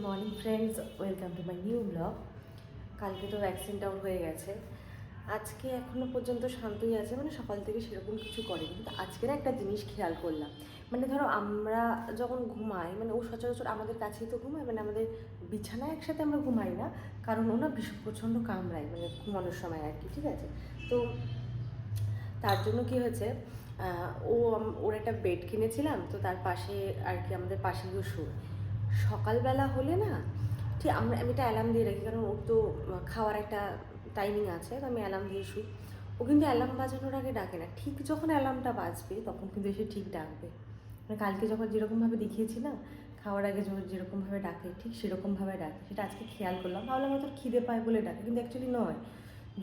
Morning friends, welcome to my new blog. কালকে তো ভ্যাকসিনটাও হয়ে গেছে। আজকে এখনও পর্যন্ত শান্তই আছে, মানে সকাল থেকে সেরকম কিছু করেনি। কিন্তু আজকের একটা জিনিস খেয়াল করলাম, মানে ধরো আমরা যখন ঘুমাই, মানে ও সচরাচর আমাদের কাছেই তো ঘুমায়, মানে আমাদের বিছানায় একসাথে আমরা ঘুমাই না, কারণ ও না ভীষণ প্রচণ্ড কামড়ায়, মানে ঘুমানোর সময় আর কি, ঠিক আছে? তো তার জন্য কি হয়েছে, ওর একটা বেড কিনেছিলাম, তো তার পাশে আর কি আমাদের পাশে গিয়ে শুয়ে সকালবেলা হলে না, ঠিক আমি একটা অ্যালার্ম দিয়ে রাখি, কারণ ওর তো খাওয়ার একটা টাইমিং আছে, তো আমি অ্যালার্ম দিয়ে শুই। ও কিন্তু অ্যালার্ম বাজানোর আগে ডাকে না, ঠিক যখন অ্যালার্মটা বাজবে তখন কিন্তু এসে ঠিক ডাকবে। মানে কালকে যখন যেরকমভাবে দেখিয়েছি না, খাওয়ার আগে যখন যেরকমভাবে ডাকে ঠিক সেরকমভাবে ডাকে। সেটা আজকে খেয়াল করলাম, ভাবলাম হয়তো খিদে পায় বলে ডাকে, কিন্তু অ্যাকচুয়ালি নয়।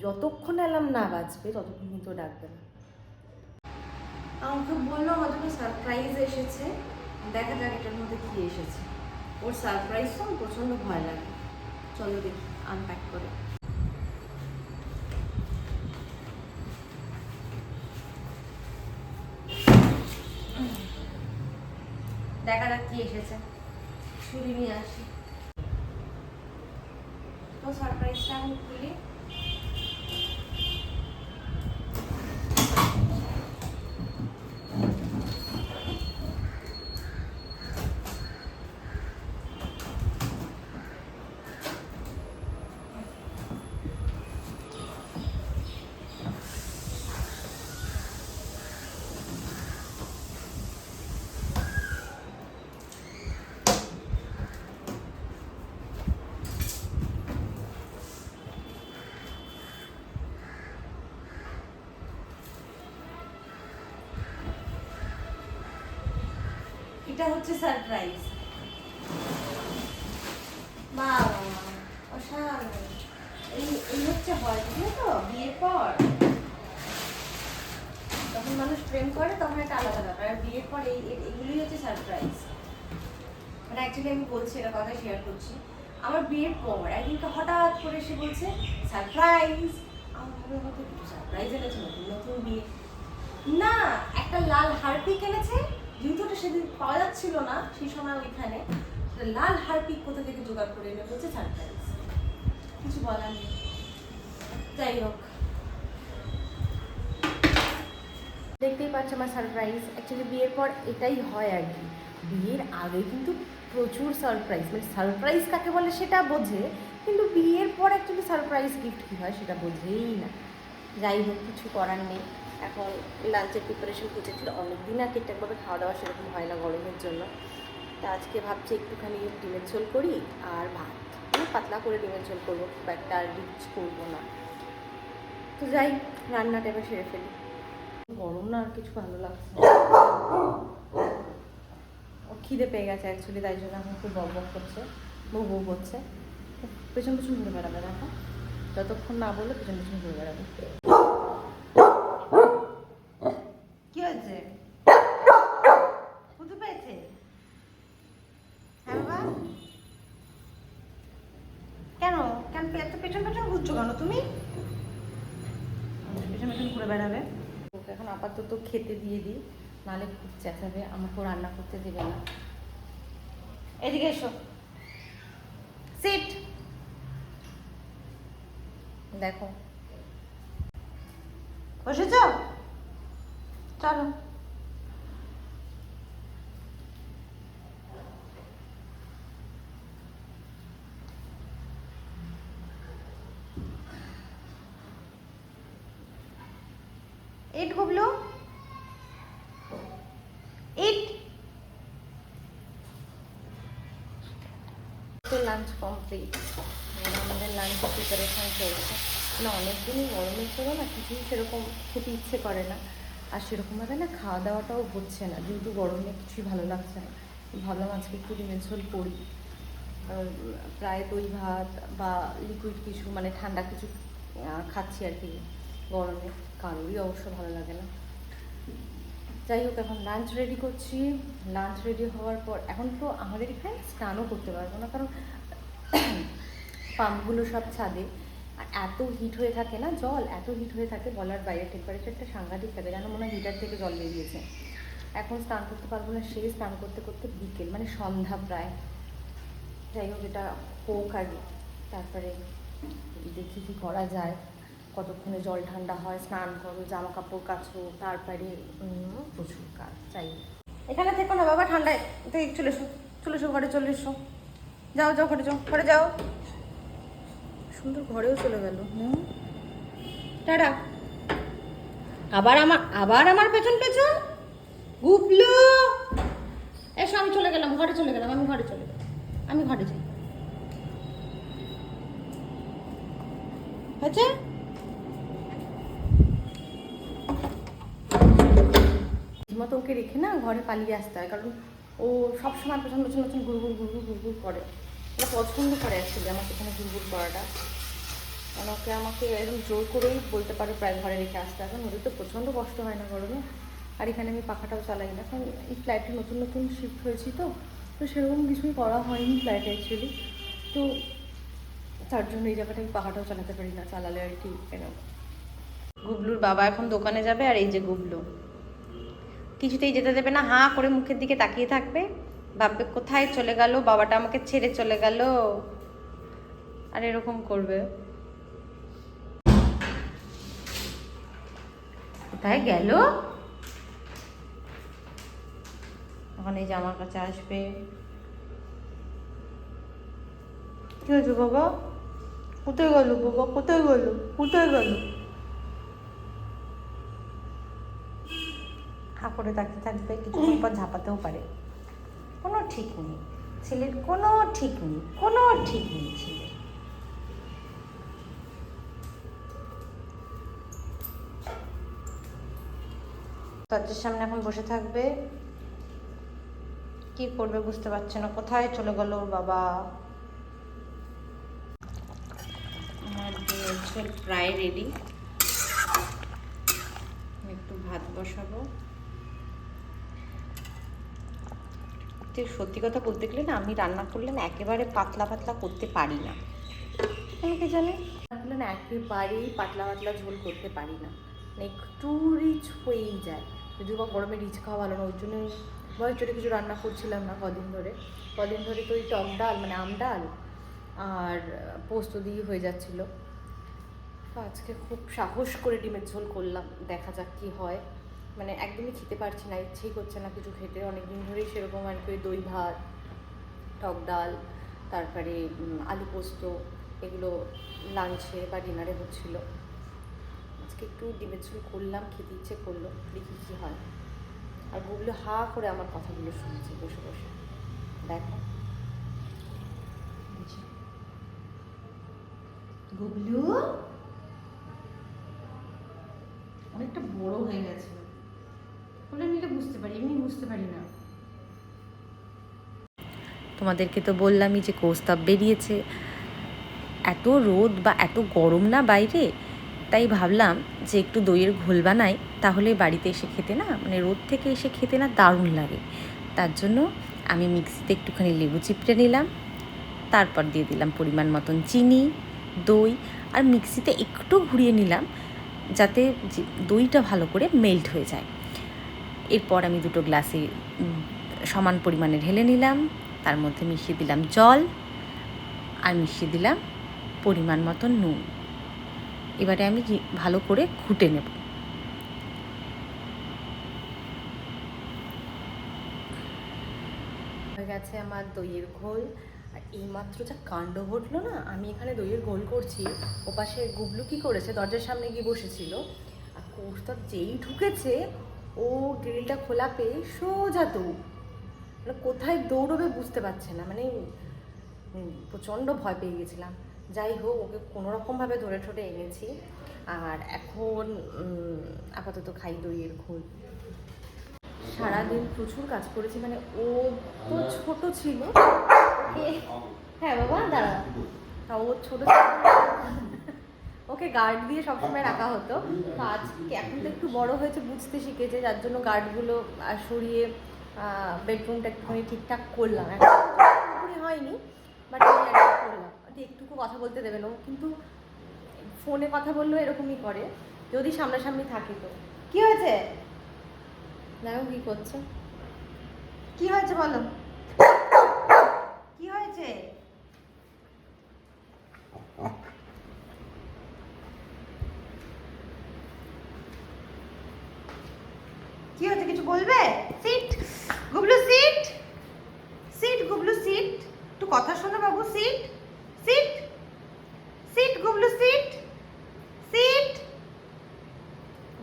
যতক্ষণ অ্যালার্ম না বাজবে ততক্ষণ কিন্তু ডাকবে না। আমাকে বললো আমার জন্য সারপ্রাইজ এসেছে, দেখা যাক এটার মধ্যে কী এসেছে। ওর সারপ্রাইজ তো আমার প্রচণ্ড ভয় লাগে। চলো দেখি আনপ্যাক করে। দেখা যাক কী এসেছে। ছুরি নিয়ে আসি, তো সারপ্রাইজটা আমি খুলি। এটা হচ্ছে সারপ্রাইজ। বাবা অসাধারণ। এই হচ্ছে হয়, বুঝলে তো, বিয়ের পর যখন মানুষ প্রেম করে তখন একটা আলাদা ব্যাপার, আর বিয়ের পর এইগুলোই হচ্ছে সারপ্রাইজ। মানে অ্যাকচুয়ালি আমি বলছি, এটা কথা শেয়ার করছি। আমার বিয়ের পর একদিনকে হঠাৎ করে এসে বলছে সারপ্রাইজ। আমার মনে হতো সারপ্রাইজ এনেছে, নতুন নতুন বিয়ে না, একটা লাল হারপিক এনেছে। যেহেতু ওটা সেদিন পাওয়া যাচ্ছিল না সেই সময় ওইখানে, লাল হারপিক কোথা থেকে জোগাড় করে এনে বলছে সারপ্রাইজ। কিছু বলার নেই, যাই হোক। দেখতেই পাচ্ছ আমার সারপ্রাইজ। অ্যাকচুয়ালি বিয়ের পর এটাই হয় আর কি। বিয়ের আগে কিন্তু প্রচুর সারপ্রাইজ, মানে সারপ্রাইজ কাকে বলে সেটা বোঝে, কিন্তু বিয়ের পর অ্যাকচুয়ালি সারপ্রাইজ গিফট কী হয় সেটা বোঝেই না। যাই হোক, কিছু করার নেই। এখন লাঞ্চের প্রিপারেশন করতেছিল, অনেকদিন আর ঠিকঠাকভাবে খাওয়া দাওয়া সেরকম হয় না গরমের জন্য। তা আজকে ভাবছি একটুখানি ডিমের ঝোল করি আর ভাত, পাতলা করে ডিমের ঝোল করবো, খুব একটা রিচ করবো না। তো যাই, রান্নাটা এবার সেরে ফেলি। গরম না, আর কিছু ভালো লাগছে না। ও খিদে পেয়ে গেছে অ্যাকচুয়ালি, তাই জন্য এখন খুব বক বক করছে, বউ বউ করছে। পেছন পেছন ঘুরে বেড়াবে, দেখো, যতক্ষণ না বললে পেছন পেছন ঘুরে বেড়াবে। কি হয়েছে? খুঁজে পেয়েছে? হ্যাঁ বাবা, কেন কেন এত পেছন পেছন ঘুরছো কেন তুমি? পেছন পেছন ঘুরে বেড়াবে। ওকে এখন আপাতত খেতে দিয়ে দিই, নাহলে খুব চেঁচাবে, আমাকেও রান্না করতে দেবে না। এদিকে এসো, সিট। দেখো বসেছ, চলো। ইট গুবলু, ইট। তো লাঞ্চ কমপ্লিট, আমাদের লাঞ্চ প্রিপারেশন চলছে। না, অনেকদিনই গরমের জন্য না কিছুই সেরকম খেতে ইচ্ছে করে না, আর সেরকমভাবে না খাওয়া দাওয়াটাও হচ্ছে না, যেহেতু গরমে কিছুই ভালো লাগছে না। ভাবলাম আজকে একটু ডিমের ঝোল করি, প্রায় দই ভাত বা লিকুইড কিছু, মানে ঠান্ডা কিছু খাচ্ছি আর কি গরমে, কারোরই অবশ্য ভালো লাগে না। যাই হোক, এখন লাঞ্চ রেডি করছি। লাঞ্চ রেডি হওয়ার পর এখন তো আমাদের এখানে স্নানও করতে পারবো না, কারণ পাম্পগুলো সব ছাদে, আর এত হিট হয়ে থাকে না, জল এত হিট হয়ে থাকে বলার বাইরে। টেম্পারেচারটা সাংঘাতিক থাকে, যেন মনে হয় হিটার থেকে জল বেরিয়েছে। এখন স্নান করতে পারবো না, সেই স্নান করতে করতে বিকেল, মানে সন্ধ্যা প্রায়। যাই হোক, এটা হোক আগে, তারপরে দেখি কি করা যায়। কতক্ষণে জল ঠান্ডা হয়, স্নান করো, জামা কাপড় কাচো, তারপরে প্রচুর কাজ। চাই এখানে থেকো না বাবা, ঠান্ডায় চলে এসো, চলে এসো ঘরে, চলে এসো, যাও যাও ঘরে যাও, ঘরে যাও। সুন্দর ঘরেও চলে গেল। টাটা। আবার আমার পেছন পেছন গুবলু। এসো, আমি চলে গেলাম, ঘরে চলে গেলাম, আমি ঘরে চলে গেলাম, আমি ঘরে যাই। হয়েছে? মতো ওকে রেখে না ঘরে পালিয়ে আসতে হয়, কারণ ও সবসময় পেছন পেছন পেছন ঘুরঘুর ঘুরঘুর ঘুরঘুর করে। এটা পছন্দ করে অ্যাকচুয়ালি আমার পেছনে ঘুরঘুর করাটা। মানে ওকে আমাকে একদম জোর করেই বলতে পারো প্রায় ঘরে রেখে আসতে। এখন ওদের তো প্রচণ্ড কষ্ট হয় না গরমে, আর এখানে আমি পাখাটাও চালাই না, কারণ এই ফ্ল্যাটে নতুন নতুন শিফট হয়েছি, তো সেরকম কিছুই করা হয়নি ফ্ল্যাটে অ্যাকচুয়ালি। তো তার জন্য এই জায়গাটা আমি পাখাটাও চালাতে পারি না, চালালে আর কি কেন। গুবলুর বাবা এখন দোকানে যাবে, আর এই যে গুবলু কিছুতেই যেতে দেবে না, হাঁ করে মুখের দিকে তাকিয়ে থাকবে, ভাববে কোথায় চলে গেল বাবাটা, আমাকে ছেড়ে চলে গেল, আর এরকম করবে। কোথায় গেল? এখন এই যে আমার কাছে আসবে। কি হয়েছে বাবা? কোথায় গেল বাবা? কোথায় গেল? কোথায় গেল? হা করে তাকিয়ে থাকবে, কিছুক্ষণ পর ঝাঁপাতেও পারে। কোনো ঠিক নেই ছেলের, কোনো ঠিক নেই, কোনো ঠিক নেই ছেলের। দরজার সামনে এখন বসে থাকবে, কি করবে বুঝতে পারছে না, কোথায় চলে গেল ওর বাবা। আমার ঝোল প্রায় রেডি, একটু ভাত বসাবো। সত্যি কথা বলতে গেলে না, আমি রান্না করলে না একেবারে পাতলা পাতলা করতে পারি না, আমাকে জানে না, একেবারেই পাতলা পাতলা ঝোল করতে পারি না, মানে একটু রিচ হয়েই যায়। যদিও বা গরমে রিচ খাওয়া ভালো না, ওই জন্য বয়সটা কিছু রান্না করছিলাম না কদিন ধরে তো ওই টক ডাল মানে আম ডাল আর পোস্ত দিয়ে হয়ে যাচ্ছিলো। তো আজকে খুব সাহস করে ডিমের ঝোল করলাম, দেখা যাক কী হয়। মানে একদমই খেতে পারছি না, ইচ্ছেই করছে না কিছু খেতে, অনেকদিন ধরেই সেরকম আর কি দই ভাত, টক ডাল, তারপরে আলু পোস্ত, এগুলো লাঞ্চে বা ডিনারে হচ্ছিল। আজকে একটু ডিমের ঝোল করলাম, খেতে ইচ্ছে করলো, দেখি কী হয়। আর গুগলো হা করে আমার কথাগুলো শুনছে বসে বসে, দেখো গুগলু অনেকটা বড় হয়ে গেছে, বলে নিলে বুঝতে পারি, এমনি বুঝতে পারি না। তোমাদেরকে তো বললামই যে কৌস্তাব বেরিয়েছে, এত রোদ বা এত গরম না বাইরে, তাই ভাবলাম যে একটু দইয়ের ঘোল বানাই, তাহলে বাড়িতে এসে খেতে না, মানে রোদ থেকে এসে খেতে না দারুণ লাগে। তার জন্য আমি মিক্সিতে একটুখানি লেবু চিপড়ে নিলাম, তারপর দিয়ে দিলাম পরিমাণ মতন চিনি, দই, আর মিক্সিতে একটু ঘুরিয়ে নিলাম যাতে দইটা ভালো করে মেল্ট হয়ে যায়। এরপর আমি দুটো গ্লাসে সমান পরিমাণে ঢেলে নিলাম, তার মধ্যে মিশিয়ে দিলাম জল, আর মিশিয়ে দিলাম পরিমাণ মতন নুন। এবারে আমি ভালো করে ঘুটে নেব। হয়ে গেছে আমার দইয়ের ঘোল। আর এইমাত্র যা কাণ্ড ঘটলো না, আমি এখানে দইয়ের ঘোল করছি, ওপাশে গুবলু কী করেছে, দরজার সামনে গিয়ে বসেছিল, আর কৌস্তব যেই ঢুকেছে ও গ্রিলটা খোলা পেয়ে সোজা দৌড়, মানে কোথায় দৌড়বে বুঝতে পারছে না, মানে প্রচণ্ড ভয় পেয়ে গেছিলাম। যাই হোক, ওকে কোনোরকমভাবে ধরে ঠরে এনেছি, আর এখন আপাতত খাই দইয়ের ঘোল। সারাদিন প্রচুর কাজ করেছি, মানে ও তো ছোট ছিল, ওকে হ্যাঁ বাবা দাঁড়া, ও ছোট ওকে গার্ড দিয়ে সবসময় রাখা হতো, তো আজকে এখন তো একটু বড় হয়েছে, বুঝতে শিখেছে, যার জন্য গার্ডগুলো সরিয়ে বেডরুমটা একটুখানি ঠিকঠাক করলাম। এখন হয়নি, বাট আমি করলাম, একটুকু কথা বলতে দেবে না, কিন্তু ফোনে কথা বললেও এরকমই করে, যদি সামনাসামনি থাকে। তো কি হয়েছে দেখো কি করছে, কি হয়েছে বলো, কি হয়েছে? কি হচ্ছে, কিছু বলবে? Sit Gublu, sit sit Gublu, sit. একটু কথা শোনো বাবু, sit sit sit Gublu, sit sit.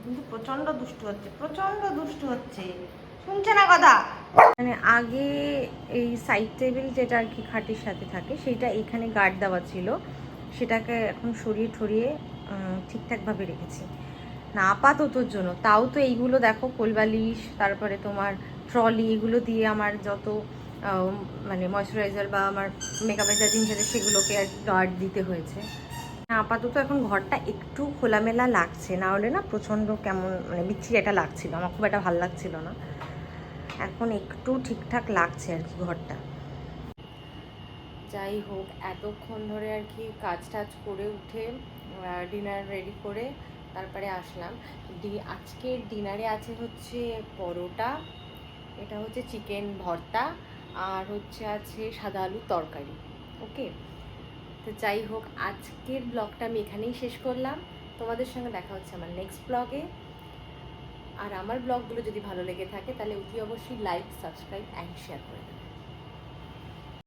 কিন্তু প্রচন্ড দুষ্টু হচ্ছে, প্রচন্ড দুষ্টু হচ্ছে, শুনছে না কথা। মানে আগে এই সাইড টেবিল যেটা আর কি খাটের সাথে থাকে, সেটা এখানে গার্ড দেওয়া ছিল, সেটাকে এখন সরিয়ে ঠরিয়ে ঠিকঠাকভাবে রেখেছি না আপাততর জন্য। তাও তো এইগুলো দেখো, কোলবালিশ, তারপরে তোমার ট্রলি, এগুলো দিয়ে আমার যত মানে ময়শ্চারাইজার বা আমার মেকআপের যা জিনিস আছে সেগুলোকে আর কি গার্ড দিতে হয়েছে। আপাতত এখন ঘরটা একটু খোলামেলা লাগছে, না হলে না প্রচণ্ড কেমন মানে বিচ্ছিরি একটা লাগছিল, আমার খুব একটা ভালো লাগছিল না। এখন একটু ঠিকঠাক লাগছে আর কি ঘরটা। যাই হোক, এতক্ষণ ধরে আর কি কাজ টাজ করে উঠে ডিনার রেডি করে তারপরে আসলাম। আজকের ডিনারে আছে হচ্ছে পরোটা, এটা হচ্ছে চিকেন ভর্তা, আর হচ্ছে আছে সাদা আলুর তরকারি। ওকে, তো যাই হোক, আজকের ব্লগটা আমি এখানেই শেষ করলাম। তোমাদের সঙ্গে দেখা হচ্ছে আমার নেক্সট ব্লগে। আর আমার ব্লগগুলো যদি ভালো লেগে থাকে তাহলে অতি অবশ্যই লাইক, সাবস্ক্রাইব অ্যান্ড শেয়ার করে দেবে।